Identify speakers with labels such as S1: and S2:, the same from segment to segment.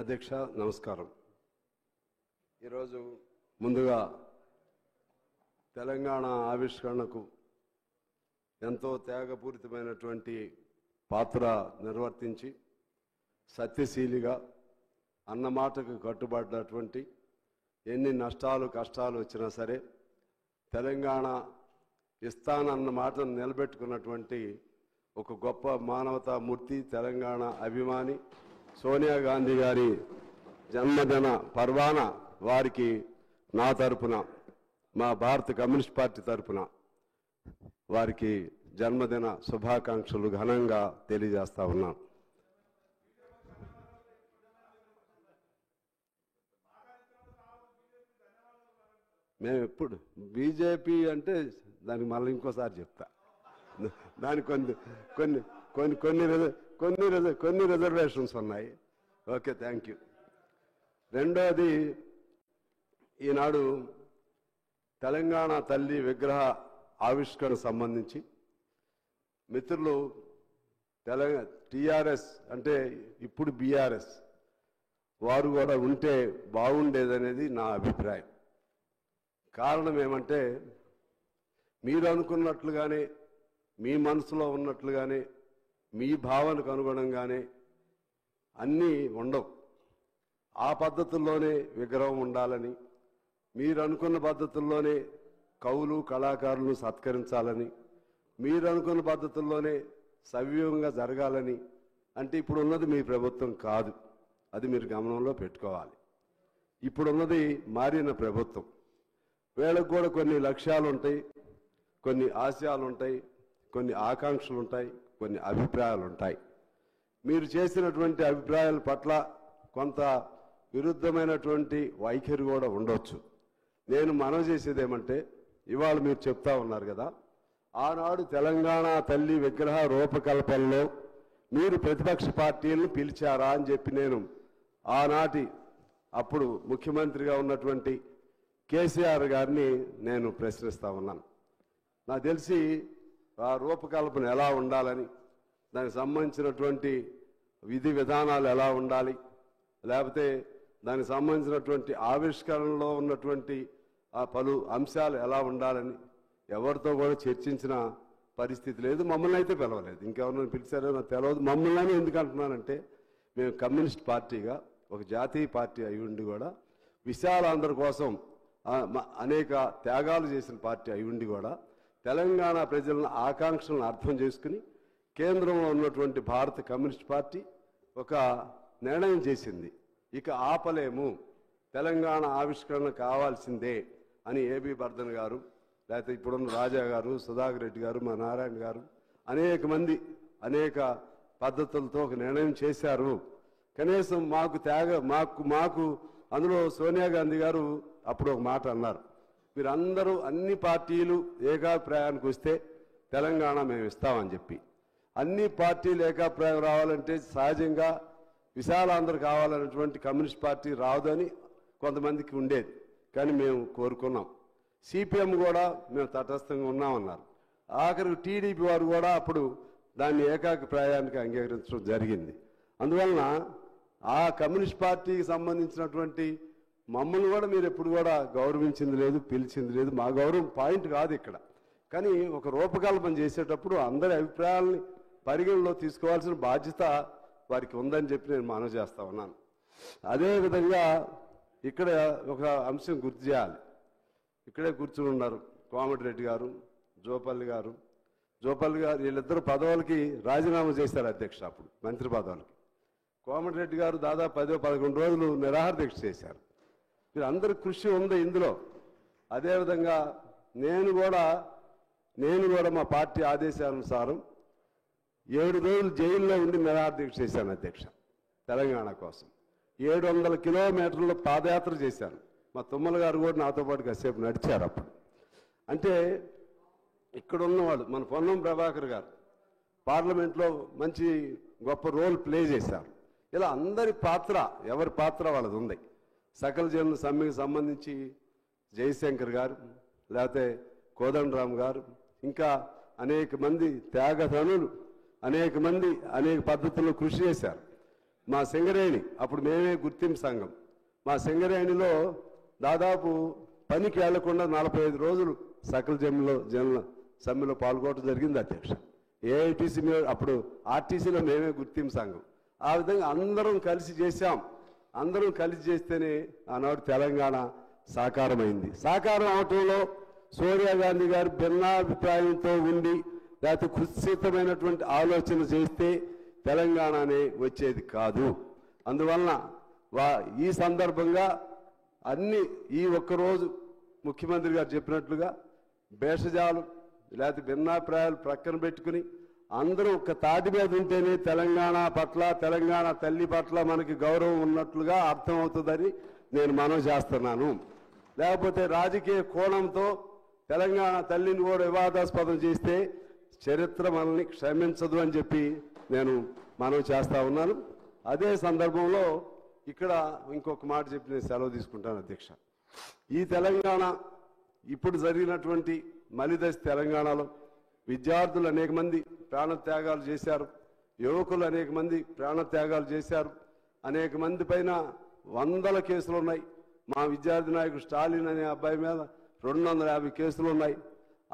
S1: అధ్యక్ష నమస్కారం. ఈరోజు ముందుగా తెలంగాణ ఆవిష్కరణకు ఎంతో త్యాగపూరితమైనటువంటి పాత్ర నిర్వర్తించి సత్యశీలిగా అన్నమాటకు కట్టుబడినటువంటి ఎన్ని నష్టాలు కష్టాలు వచ్చినా సరే తెలంగాణ ఇస్తానన్న మాటను నిలబెట్టుకున్నటువంటి ఒక గొప్ప మానవతా మూర్తి, తెలంగాణ అభిమాని సోనియా గాంధీ గారి జన్మదిన పర్వాన వారికి నా తరపున, మా భారత కమ్యూనిస్ట్ పార్టీ తరపున వారికి జన్మదిన శుభాకాంక్షలు ఘనంగా తెలియజేస్తా ఉన్నాను. మేము ఎప్పుడు బీజేపీ అంటే దానికి మళ్ళీ ఇంకోసారి చెప్తా, దానికి కొన్ని రిజర్వేషన్స్ ఉన్నాయి. Okay, thank you. రెండోది, ఈనాడు తెలంగాణ తల్లి విగ్రహ ఆవిష్కరణ సంబంధించి మిత్రులు టీఆర్ఎస్ అంటే ఇప్పుడు బీఆర్ఎస్ వారు కూడా ఉంటే బాగుండేదనేది నా అభిప్రాయం. కారణం ఏమంటే, మీరు అనుకున్నట్లుగానే మీ మనసులో ఉన్నట్లుగానే మీ భావనకు అనుగుణంగానే అన్నీ ఉండవు. ఆ పద్ధతుల్లోనే విగ్రహం ఉండాలని, మీరు అనుకున్న పద్ధతుల్లోనే కవులు కళాకారులను సత్కరించాలని, మీరు అనుకున్న పద్ధతుల్లోనే సవ్యంగా జరగాలని అంటే ఇప్పుడున్నది మీ ప్రభుత్వం కాదు. అది మీరు గమనంలో పెట్టుకోవాలి. ఇప్పుడున్నది మారిన ప్రభుత్వం. వీళ్ళకు కూడా కొన్ని లక్ష్యాలు ఉంటాయి, కొన్ని ఆశయాలు ఉంటాయి, కొన్ని ఆకాంక్షలు ఉంటాయి, కొన్ని అభిప్రాయాలు ఉంటాయి. మీరు చేసినటువంటి అభిప్రాయాల పట్ల కొంత విరుద్ధమైనటువంటి వైఖరి కూడా ఉండొచ్చు. నేను మనవి చేసేది ఏమంటే, ఇవాళ మీరు చెప్తా ఉన్నారు కదా, ఆనాడు తెలంగాణ తల్లి విగ్రహ రూపకల్పనలో మీరు ప్రతిపక్ష పార్టీలను పిలిచారా అని చెప్పి నేను ఆనాటి అప్పుడు ముఖ్యమంత్రిగా ఉన్నటువంటి కేసీఆర్ గారిని నేను ప్రశ్నిస్తా ఉన్నాను. నాకు తెలిసి ఆ రూపకల్పన ఎలా ఉండాలని, దానికి సంబంధించినటువంటి విధి విధానాలు ఎలా ఉండాలి, లేకపోతే దానికి సంబంధించినటువంటి ఆవిష్కరణలో ఉన్నటువంటి ఆ పలు అంశాలు ఎలా ఉండాలని ఎవరితో కూడా చర్చించిన పరిస్థితి లేదు. మమ్మల్ని అయితే పిలవలేదు. ఇంకెవరిని పిలిచారో నాకు తెలియదు. మమ్మల్ని ఎందుకు అంటున్నానంటే, మేము కమ్యూనిస్ట్ పార్టీగా ఒక జాతీయ పార్టీ అయి ఉండి కూడా విశాలాంధ్ర కోసం అనేక త్యాగాలు చేసిన పార్టీ అయి ఉండి కూడా తెలంగాణ ప్రజల ఆకాంక్షలను అర్థం చేసుకుని కేంద్రంలో ఉన్నటువంటి భారత కమ్యూనిస్ట్ పార్టీ ఒక నిర్ణయం చేసింది. ఇక ఆపలేము, తెలంగాణ ఆవిష్కరణ కావాల్సిందే అని ఏబి బర్ధన్ గారు, లేకపోతే ఇప్పుడున్న రాజా గారు, సుధాకర్ రెడ్డి గారు, మా నారాయణ గారు అనేక మంది అనేక పద్ధతులతో ఒక నిర్ణయం చేశారు. కనీసం మాకు అందులో సోనియా గాంధీ గారు అప్పుడు ఒక మాట అన్నారు, మీరందరూ అన్ని పార్టీలు ఏకాభిప్రాయానికి వస్తే తెలంగాణ మేము ఇస్తామని చెప్పి. అన్ని పార్టీలు ఏకాభిప్రాయం రావాలంటే సహజంగా విశాలాంధ్ర కావాలన్నటువంటి కమ్యూనిస్ట్ పార్టీ రాదని కొంతమందికి ఉండేది. కానీ మేము కోరుకున్నాం. సిపిఎం కూడా మేము తటస్థంగా ఉన్నామన్నారు. ఆఖరికి టీడీపీ వారు కూడా అప్పుడు దాన్ని ఏకాభిప్రాయానికి అంగీకరించడం జరిగింది. అందువలన ఆ కమ్యూనిస్ట్ పార్టీకి సంబంధించినటువంటి మమ్మల్ని కూడా మీరు ఎప్పుడు కూడా గౌరవించింది లేదు, పిలిచింది లేదు. మా గౌరవం పాయింట్ కాదు ఇక్కడ. కానీ ఒక రూపకల్పన చేసేటప్పుడు అందరి అభిప్రాయాలని పరిగణలో తీసుకోవాల్సిన బాధ్యత వారికి ఉందని చెప్పి నేను మనవి చేస్తా ఉన్నాను. అదేవిధంగా ఇక్కడ ఒక అంశం గుర్తు చేయాలి. ఇక్కడే కూర్చుని ఉన్నారు కోమటిరెడ్డి గారు, జోపల్లి గారు వీళ్ళిద్దరు పదవులకి రాజీనామా చేశారు అధ్యక్ష. అప్పుడు మంత్రి పదవులకి కోమటిరెడ్డి గారు దాదాపు 10-11 రోజులు నిరాహార దీక్ష చేశారు. వీరందరి కృషి ఉంది ఇందులో. అదేవిధంగా నేను కూడా మా పార్టీ ఆదేశానుసారం 7 రోజులు జైల్లో ఉండి నిరాహార దీక్ష చేశాను అధ్యక్ష, తెలంగాణ కోసం. 700 కిలోమీటర్లు పాదయాత్ర చేశాను. మా తుమ్మల గారు కూడా నాతో పాటు కాసేపు నడిచారు. అప్పుడు అంటే ఇక్కడ ఉన్నవాళ్ళు మన పొన్నం ప్రభాకర్ గారు పార్లమెంట్లో మంచి గొప్ప రోల్ ప్లే చేశారు. ఇలా అందరి పాత్ర, ఎవరి పాత్ర వాళ్ళది ఉంది. సకల జనుల సమ్మెకి సంబంధించి జయశంకర్ గారు, లేకపోతే కోదండరామ్ గారు, ఇంకా అనేక మంది త్యాగధనులు అనేక మంది అనేక పద్ధతుల్లో కృషి చేశారు. మా సింగరేణి అప్పుడు మేమే గుర్తింపు సంఘం. మా సింగరేణిలో దాదాపు పనికి వెళ్లకుండా 45 రోజులు సకల జనుల సమ్మెలో పాల్గొనడం జరిగింది అధ్యక్ష. ఏఐటీసీ అప్పుడు ఆర్టీసీలో మేమే గుర్తింపు సంఘం. ఆ విధంగా అందరం కలిసి చేశాం. అందరం కలిసి చేస్తేనే ఆనాడు తెలంగాణ సాకారమైంది. సాకారం అవటంలో సోనియా గాంధీ గారు భిన్నాభిప్రాయంతో ఉండి లేకపోతే కుత్సితమైనటువంటి ఆలోచన చేస్తే తెలంగాణనే వచ్చేది కాదు. అందువలన ఈ సందర్భంగా ఈ ఒక్కరోజు ముఖ్యమంత్రి గారు చెప్పినట్లుగా భేషజాలు లేకపోతే భిన్నాభిప్రాయాలు ప్రక్కన పెట్టుకుని అందరూ ఒక్క తాటి మీద ఉంటేనే తెలంగాణ పట్ల, తెలంగాణ తల్లి పట్ల మనకి గౌరవం ఉన్నట్లుగా అర్థమవుతుందని నేను మనవి చేస్తున్నాను. లేకపోతే రాజకీయ కోణంతో తెలంగాణ తల్లిని కూడా వివాదాస్పదం చేస్తే చరిత్ర మనల్ని క్షమించదు అని చెప్పి నేను మనవి చేస్తా ఉన్నాను. అదే సందర్భంలో ఇక్కడ ఇంకొక మాట చెప్పి నేను సెలవు తీసుకుంటాను అధ్యక్ష. ఈ తెలంగాణ ఇప్పుడు జరిగినటువంటి మలిదశ తెలంగాణలో విద్యార్థులు అనేక మంది ప్రాణత్యాగాలు చేశారు, యువకులు అనేక మంది ప్రాణత్యాగాలు చేశారు. అనేక మంది పైన 100 కేసులు ఉన్నాయి. మా విద్యార్థి నాయకుడు స్టాలిన్ అనే అబ్బాయి మీద 250 కేసులు ఉన్నాయి.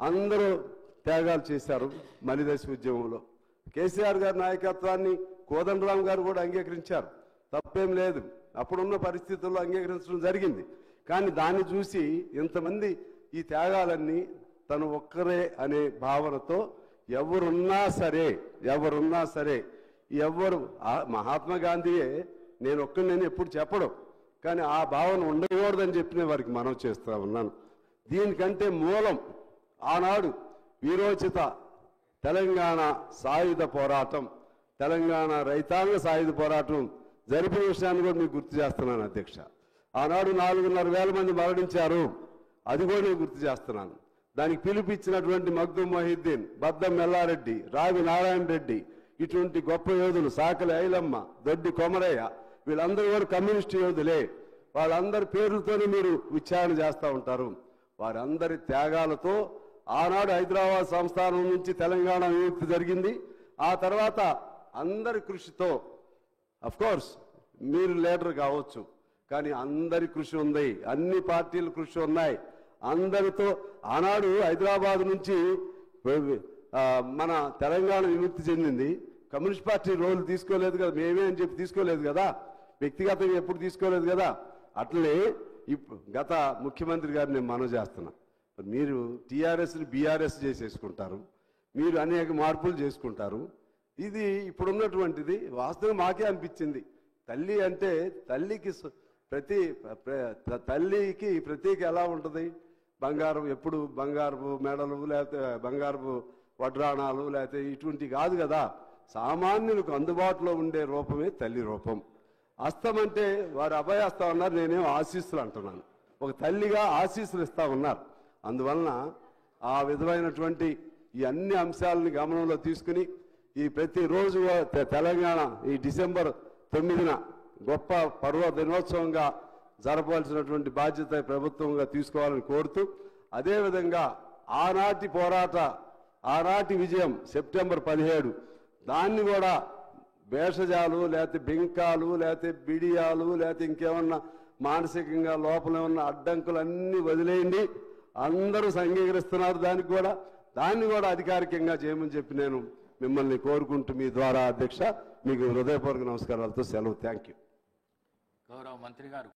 S1: అందరూ త్యాగాలు చేశారు మలిదశ ఉద్యమంలో. కేసీఆర్ గారి నాయకత్వాన్ని కోదండరాం గారు కూడా అంగీకరించారు, తప్పేం లేదు. అప్పుడున్న పరిస్థితుల్లో అంగీకరించడం జరిగింది. కానీ దాన్ని చూసి ఇంతమంది ఈ త్యాగాలన్నీ తను ఒక్కరే అనే భావనతో ఎవరున్నా సరే మహాత్మా గాంధీయే నేను ఎప్పుడు చెప్పడం, కానీ ఆ భావన ఉండకూడదని చెప్పిన వారికి మనం చేస్తూ ఉన్నాను. దీనికంటే మూలం ఆనాడు వీరోచిత తెలంగాణ సాయుధ పోరాటం, తెలంగాణ రైతాంగ సాయుధ పోరాటం జరిపిన విషయాన్ని కూడా మీకు గుర్తు చేస్తున్నాను అధ్యక్ష. ఆనాడు 4,500 మంది మరణించారు, అది కూడా నేను గుర్తు చేస్తున్నాను. దానికి పిలుపిచ్చినటువంటి మగ్దుం మొహిద్దీన్, బద్దం మెల్లారెడ్డి, రావి నారాయణ రెడ్డి, ఇటువంటి గొప్ప యోధులు, సాకలి ఐలమ్మ, దొడ్డి కొమరయ్య, వీళ్ళందరూ కూడా కమ్యూనిస్టు యోధులే. వాళ్ళందరి పేర్లతోనే మీరు ఉచ్చారణ చేస్తూ ఉంటారు. వారందరి త్యాగాలతో ఆనాడు హైదరాబాద్ సంస్థానం నుంచి తెలంగాణ విముక్తి జరిగింది. ఆ తర్వాత అందరి కృషితో, కోర్స్ మీరు లీడర్ కావచ్చు, కానీ అందరి కృషి ఉంది, అన్ని పార్టీల కృషి ఉన్నాయి. అందరితో ఆనాడు హైదరాబాద్ నుంచి మన తెలంగాణ విముక్తి చెందింది. కమ్యూనిస్ట్ పార్టీ రోల్ తీసుకోలేదు కదా, మేమే అని చెప్పి తీసుకోలేదు కదా, వ్యక్తిగతంగా ఎప్పుడు తీసుకోలేదు కదా. అట్లనే గత ముఖ్యమంత్రి గారిని నేను మనవి చేస్తున్నా, మీరు టీఆర్ఎస్ని బీఆర్ఎస్ చేసేసుకుంటారు, మీరు అనేక మార్పులు చేసుకుంటారు. ఇది ఇప్పుడున్నటువంటిది వాస్తవం మాకే అనిపించింది. తల్లి అంటే తల్లికి ప్రతీక ఎలా ఉంటుంది? బంగారం, ఎప్పుడు బంగారపు మెడలు లేకపోతే బంగారపు వడ్రాణాలు లేకపోతే ఇటువంటి కాదు కదా. సామాన్యులకు అందుబాటులో ఉండే రూపమే తల్లి రూపం. హస్తం అంటే వారు అభయహస్తం అన్నారు, నేనేం ఆశీస్సులు అంటున్నాను. ఒక తల్లిగా ఆశీస్సులు ఇస్తా ఉన్నారు. అందువలన ఆ విధమైనటువంటి ఈ అన్ని అంశాలని గమనంలో తీసుకుని ఈ ప్రతిరోజు తెలంగాణ ఈ డిసెంబర్ 9న గొప్ప పర్వ దినోత్సవంగా జరపవలసినటువంటి బాధ్యత ప్రభుత్వంగా తీసుకోవాలని కోరుతూ, అదేవిధంగా ఆనాటి విజయం సెప్టెంబర్ 17, దాన్ని కూడా భేషజాలు లేకపోతే బింకాలు లేకపోతే బిడియాలు లేకపోతే ఇంకేమన్నా మానసికంగా లోపల ఉన్న అడ్డంకులన్నీ వదిలేయండి. అందరూ అంగీకరిస్తున్నారు దాన్ని కూడా అధికారికంగా చేయమని చెప్పి నేను మిమ్మల్ని కోరుకుంటూ మీ ద్వారా అధ్యక్ష మీకు హృదయపూర్వక నమస్కారాలతో సెలవు. Thank you.
S2: గౌరవ మంత్రి గారు